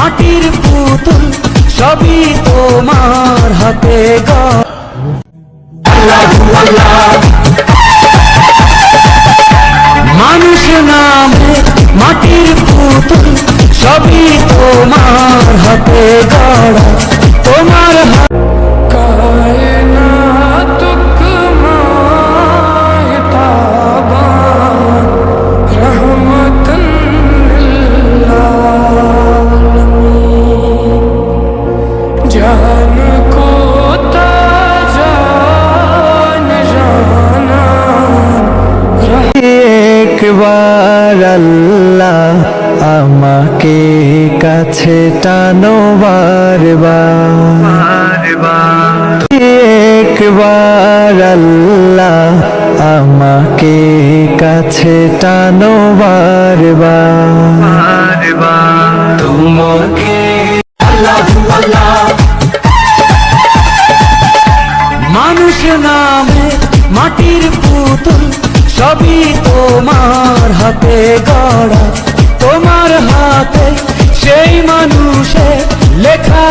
মাটির পুতুল সবই তোমার হাতে গড়া। মানুষ নামে মাটির পুতুল সবই তোমার হাতে গড়া। তোমার একবার আল্লাহ আমাকে কাছে টানো বারবার, একবার আল্লাহ আমাকে কাছে টানো বারবার, তোমাকে মানুষ নামে মাটির পুতুল সবই তোমার হাতে গড়া। তোমার হাতে সেই মানুষের লেখা।